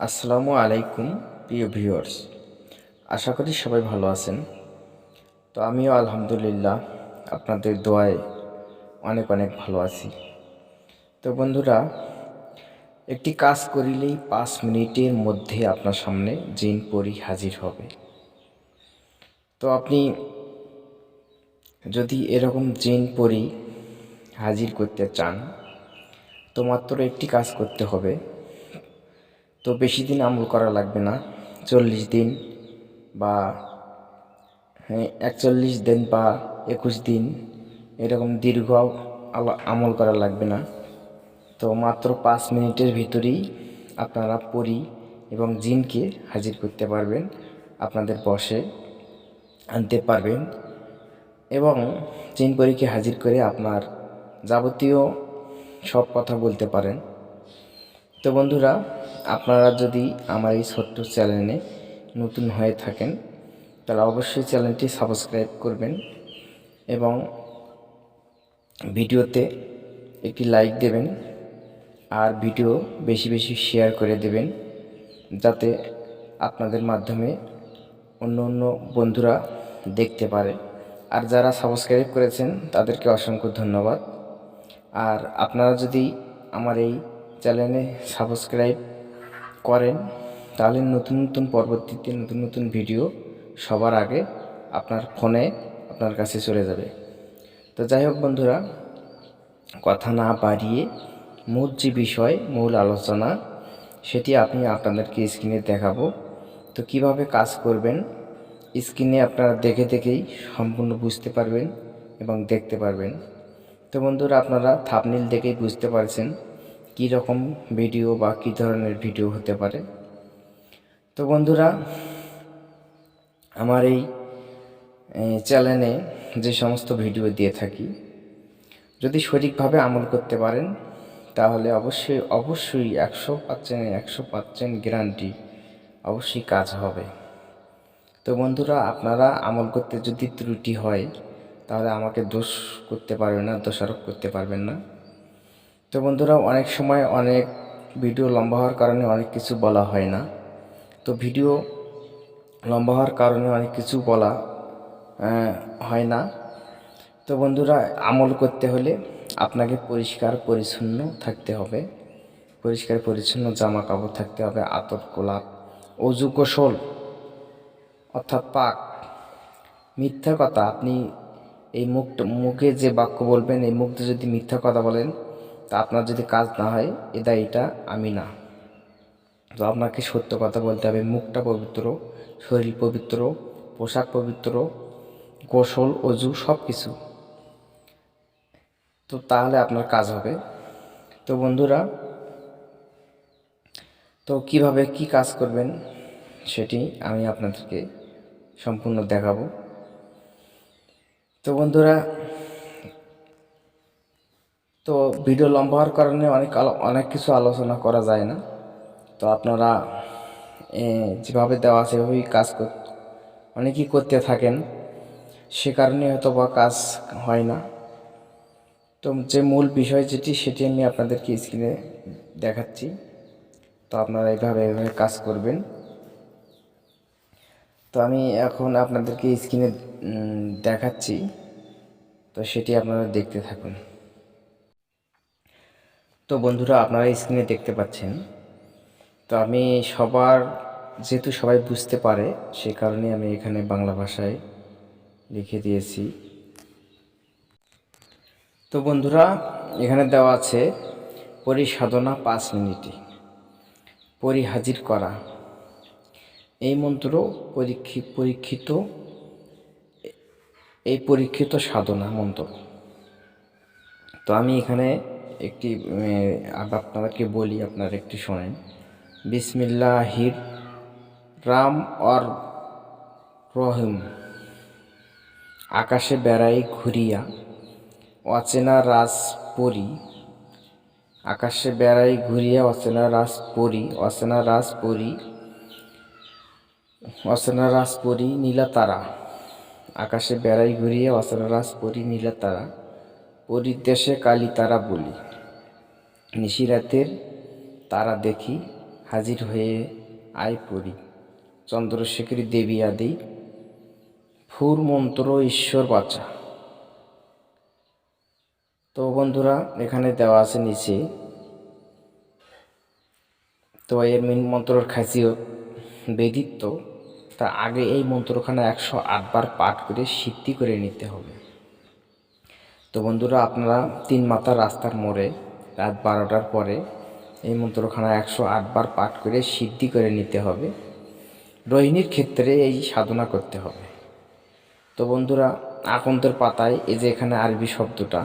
আসসালামু আলাইকুম প্রিয় ভিউয়ার্স, আশা করি সবাই ভালো আছেন। তো আমিও আলহামদুলিল্লাহ আপনাদের দোয়ায় অনেক অনেক ভালো আছি। তো বন্ধুরা, একটি কাজ করিলেই 5 মিনিটের মধ্যে আপনার সামনে জিন পরি হাজির হবে। তো আপনি যদি এরকম জিন পরি হাজির করতে চান, তো মাত্র একটি কাজ করতে হবে। তো বেশি দিন আমল করা লাগবে না, 40 দিন বা 41 দিন বা 21 দিন, এরকম দীর্ঘ আমল করা লাগবে না। তো মাত্র 5 মিনিটের ভিতরেই আপনারা পরী এবং জিনকে হাজির করতে পারবেন, আপনাদের বশে আনতে পারবেন এবং জিন পরীকে হাজির করে আপনার যাবতীয় সব কথা বলতে পারেন। তো বন্ধুরা, আপনারা যদি আমার এই ছোট্ট চ্যানেলে নতুন হয়ে থাকেন তাহলে অবশ্যই চ্যানেলটি সাবস্ক্রাইব করবেন এবং ভিডিওতে একটি লাইক দেবেন আর ভিডিও বেশি বেশি শেয়ার করে দেবেন, যাতে আপনাদের মাধ্যমে অন্য অন্য বন্ধুরা দেখতে পারে। আর যারা সাবস্ক্রাইব করেছেন তাদেরকে অসংখ্য ধন্যবাদ। আর আপনারা যদি আমার এই চ্যানেলে সাবস্ক্রাইব করেন তাহলে নতুন নতুন পরবর্তীতে নতুন নতুন ভিডিও সবার আগে আপনার ফোনে আপনার কাছে চলে যাবে। তো যাই হোক বন্ধুরা, কথা না বাড়িয়ে মূল যে বিষয়, মূল আলোচনা, সেটি আমি আপনাদেরকে স্ক্রিনে দেখাবো। তো কিভাবে কাজ করবেন স্ক্রিনে আপনারা দেখে দেখেই সম্পূর্ণ বুঝতে পারবেন এবং দেখতে পারবেন। তো বন্ধুরা, আপনারা থাম্বনেল দেখেই বুঝতে পারছেন কী রকম ভিডিও বা কী ধরনের ভিডিও হতে পারে। তো বন্ধুরা, আমার এই চ্যানেলে যে সমস্ত ভিডিও দিয়ে থাকি, যদি সঠিকভাবে আমল করতে পারেন তাহলে অবশ্যই অবশ্যই 100% গ্যারান্টি অবশ্যই কাজ হবে। তো বন্ধুরা, আপনারা আমল করতে যদি ত্রুটি হয় তাহলে আমাকে দোষ করতে পারবেন না, দোষারোপ করতে পারবেন না। তো বন্ধুরা, অনেক সময় অনেক ভিডিও লম্বা হওয়ার কারণে অনেক কিছু বলা হয় না। তো ভিডিও লম্বা হওয়ার কারণে অনেক কিছু বলা হয় না। তো বন্ধুরা, আমল করতে হলে আপনাকে পরিষ্কার পরিচ্ছন্ন থাকতে হবে, পরিষ্কার পরিচ্ছন্ন জামা কাপড় থাকতে হবে, আতর গোলাপ, অজু গোসল অর্থাৎ পাক। মিথ্যা কথা, আপনি এই মুখে যে বাক্য বলবেন, এই মুখে যদি মিথ্যা কথা বলেন তা আপনার যদি কাজ না হয় এটা আমি না। তো আপনাকে সত্য কথা বলতে হবে। মুখটা পবিত্র, শরীর পবিত্র, পোশাক পবিত্র, গোসল অজু সব কিছু, তো তাহলে আপনার কাজ হবে। তো বন্ধুরা, তো কিভাবে কি কাজ করবেন সেটি আমি আপনাদেরকে সম্পূর্ণ দেখাবো। তো বন্ধুরা, তো ভিডিও লম্বা হওয়ার কারণে অনেক কিছু আলোচনা করা যায় না। তো আপনারা যেভাবে দেওয়া আছে সেভাবেই কাজ অনেকেই করতে থাকেন, সে কারণে হয়তো বা কাজ হয় না। তো যে মূল বিষয় যেটি, সেটি আমি আপনাদেরকে স্ক্রিনে দেখাচ্ছি। তো আপনারা এইভাবে কাজ করবেন। তো আমি এখন আপনাদেরকে স্ক্রিনে দেখাচ্ছি, তো সেটি আপনারা দেখতে থাকুন। তো বন্ধুরা, আপনারা স্ক্রিনে দেখতে পাচ্ছেন। তো আমি যেহেতু সবাই বুঝতে পারে সে কারণে আমি এখানে বাংলা ভাষায় লিখে দিয়েছি। তো বন্ধুরা, এখানে দেওয়া আছে পরিসাধনা 5 মিনিটে পরি হাজির করা। এই মন্ত্র পরীক্ষিত সাধনা মন্ত্র। তো আমি এখানে একটি আপনাদেরকে বলি, আপনারা একটু শোনেন। বিসমিল্লাহির রাম অর রহিম। আকাশে বেড়াই ঘুরিয়া অচেনা রাজ পরি। আকাশে বেড়াই ঘুরিয়া অচেনা রাজ পরি, অচেনা রাজ পরি, অচেনা রাজ পরি নীলা তারা। আকাশে বেড়াই ঘুরিয়া অচেনা রাজ পরি নীলা তারা। পরিদেশে কালী তারা বলি। নিশিরাতের তারা দেখি হাজির হয়ে আয় পড়ি, চন্দ্রশেখরী দেবী আদি ফুর মন্ত্র ঈশ্বর বাঁচা। তো বন্ধুরা এখানে দেওয়া আছে নিচে। তো এর মেন মন্ত্রর খাসিয়ত বেদিত্ব, তা আগে এই মন্ত্রখানা 108 বার পাঠ করে সিদ্ধি করে নিতে হবে। তো বন্ধুরা আপনারা 3 মাথা রাস্তার মোড়ে রাত 12টার পরে এই মন্ত্রখানা 108 বার পাঠ করে সিদ্ধি করে নিতে হবে। রোহিণীর ক্ষেত্রে এই সাধনা করতে হবে। তো বন্ধুরা আকন্দের পাতায় এই যে এখানে আরবি শব্দটা,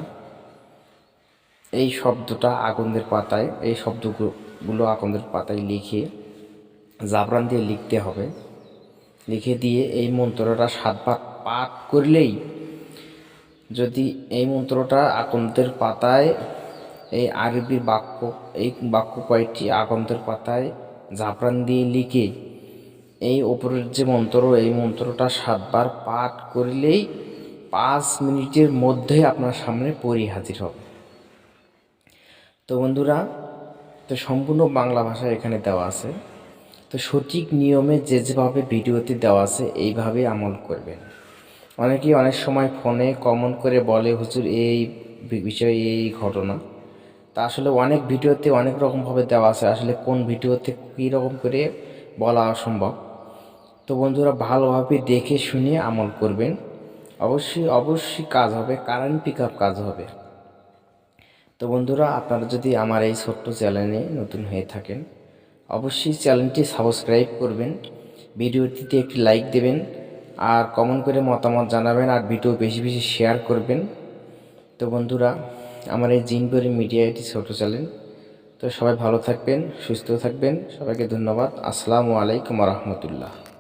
এই শব্দটা আকন্দের পাতায়, এই শব্দগুলো আকন্দের পাতায় লিখে জাফরান দিয়ে লিখতে হবে। লিখে দিয়ে এই মন্ত্রটা 7 বার পাঠ করলেই, যদি এই মন্ত্রটা আকন্দের পাতায় এই আরবি বাক্য, এই বাক্য কয়েকটি আকন্দের পাতায় জাফরান দিয়ে লিখে এই ওপরের যে মন্ত্র, এই মন্ত্রটা 7 বার পাঠ করলেই 5 মিনিটের মধ্যে আপনার সামনে পরী হাজির হবে। তো বন্ধুরা, তো সম্পূর্ণ বাংলা ভাষা এখানে দেওয়া আছে। তো সঠিক নিয়মে যেভাবে ভিডিওতে দেওয়া আছে এইভাবে আমল করবেন। অনেকেই অনেক সময় ফোনে কমেন্ট করে বলে হুজুর এই বিষয়ে এই ঘটনা, তা আসলে অনেক ভিডিওতে অনেক রকমভাবে দেওয়া আছে, আসলে কোন ভিডিওতে কী রকম করে বলা অসম্ভব। তো বন্ধুরা ভালোভাবে দেখে শুনে আমল করবেন, অবশ্যই কাজ হবে, কারেন্ট পিক আপ কাজ হবে। তো বন্ধুরা আপনারা যদি আমার এই ছোট্ট চ্যানেলে নতুন হয়ে থাকেন অবশ্যই চ্যানেলটি সাবস্ক্রাইব করবেন, ভিডিওটিতে একটি লাইক দেবেন, আর কমেন্ট করে মতামত জানাবেন, আর ভিডিও বেশি বেশি শেয়ার করবেন। তো বন্ধুরা আমার এই জিনপরি মিডিয়া এটি ছোটো চ্যানেল। তো সবাই ভালো থাকবেন, সুস্থ থাকবেন, সবাইকে ধন্যবাদ। আসসালামু আলাইকুম রহমতুল্লাহ।